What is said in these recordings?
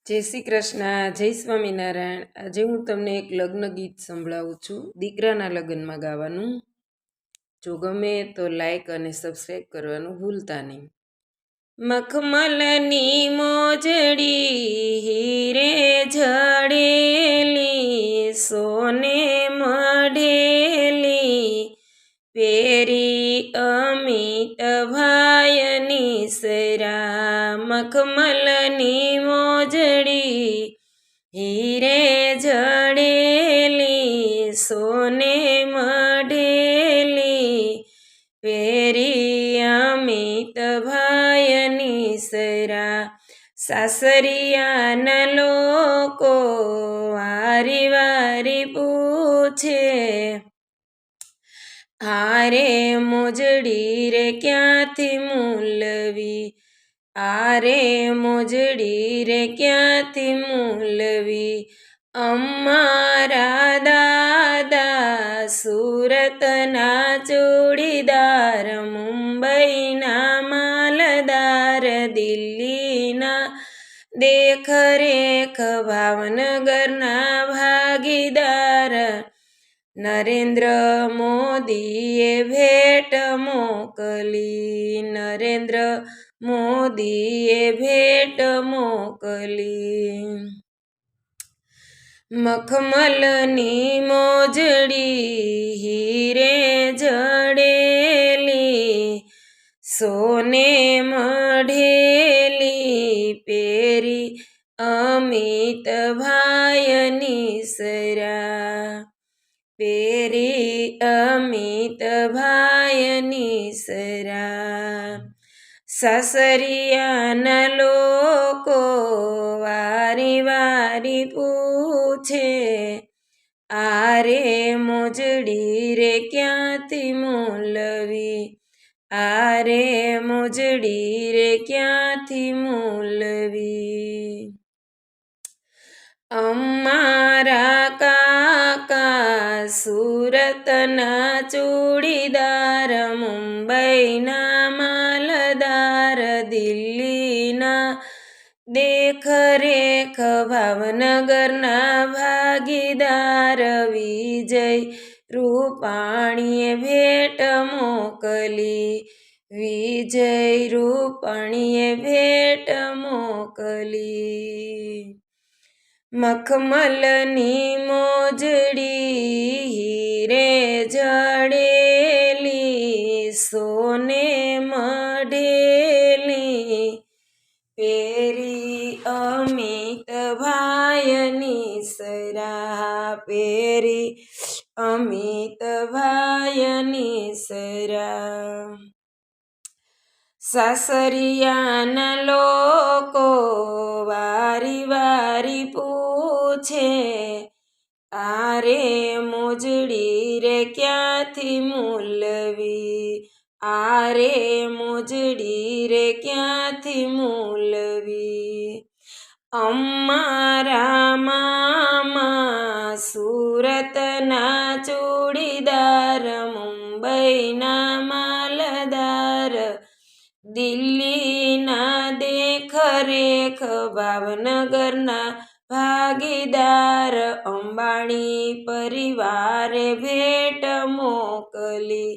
જય શ્રી કૃષ્ણ, જય સ્વામિનારાયણ। આજે હું તમને એક લગ્ન ગીત સંભળાવું છું, દીકરાના લગ્નમાં ગાવાનું। જો ગમે તો લાઈક અને સબસ્ક્રાઈબ કરવાનું ભૂલતા નહીં। મખમલની મોજડી હીરે જડેલી, સોને મઢેલી, પેરી અમિત ભાયની સરા। મખમલની મોજડી હીરે જડેલી, સોને મઢેલી, પેરી અમિત ભાયની સરા। સાસરિયાના લોકો વારી વારી પૂછે, આરે મોજડી રે ક્યાંથી મૂલવી, આરે મોજડી રે ક્યાંથી મૂલવી। અમારા દાદા સુરતના ચોડીદાર, મુંબઈના માલદાર, દિલ્હીના દેખરેખ, ભાવનગરના ભાગીદાર। નરેન્દ્ર મોદીએ ભેટ મોકલી, નરેન્દ્ર મોદીએ ભેટ મોકલી। મખમલની મોજડી હીરે જડેલી, સોને મઢેલી, પેરી અમિત ભાયની સરા। પેરી અમિત ભાયની સરા। સાસરિયાના લોકો વારી વારી પૂછે, આરે મોજડી રે ક્યાંથી મૂલવી, આરે મોજડી રે ક્યાંથી મૂલવી। અમારા કાકા સુરતના ચોડીદાર, મુંબઈના માલદાર, દિલ્હીના દેખરેખ, ભાવનગરના ભાગીદાર। વિજય રૂપાણીએ ભેટ મોકલી, વિજય રૂપાણીએ ભેટ મોકલી। મખમલની મોજડી હીરે જડેલી, સોને મઢેલી, પેરી અમિત ભાયની સરા। પેરી અમિત ભાયની સરા। સાસરિયાના લોકો વારી વારી પૂછે, આરે મોજડી રે ક્યાંથી મૂલવી, આરે મોજડી રે ક્યાંથી મૂલવી। અમારા મામા સુરતના ચોડીદાર, મુંબઈના માલદાર, દિલ્હીના દેખરેખ, ભાવનગરના ભાગીદાર। અંબાણી પરિવારે ભેટ મોકલી,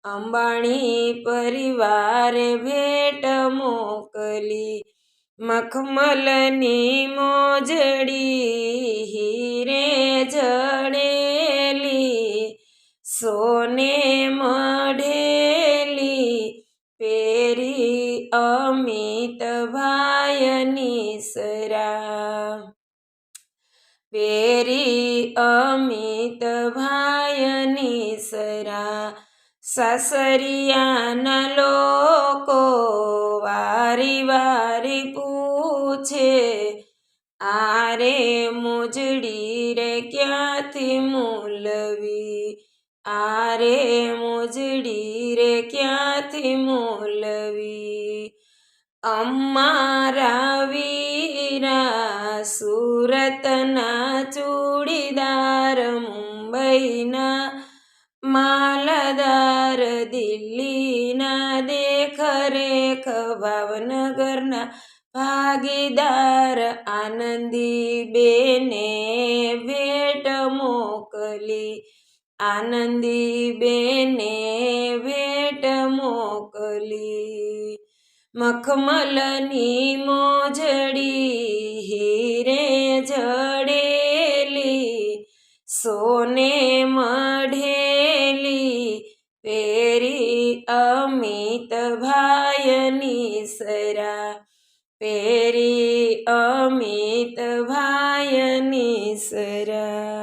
અંબાણી પરિવારે ભેટ મોકલી। મખમલની મોજડી હીરે જડેલી, સોને મઢેલી, પેરી અમિત ભાયની સરા। પેરી અમિત ભાયની સરા। સાસરિયાના લોકો વારી વારી પૂછે, આરે મોજડી રે ક્યાંથી મૂલવી, આરે મોજડી રે ક્યાંથી મૂલવી। અમારા વીરા સુરતના ચોડીદાર, મુંબઈના માલદાર, દિલ્હીના દેખરેખ, ભાવનગરના ભાગીદાર આનંદી બેને ભેટ મોકલી, આનંદી બેને ભેટ મોકલી. મખમલની મોજડી હીરે જડેલી, સોને મઢેલી પેરી અમિત ભાઈની સરા, પેરી અમિત ભાઈની સરા.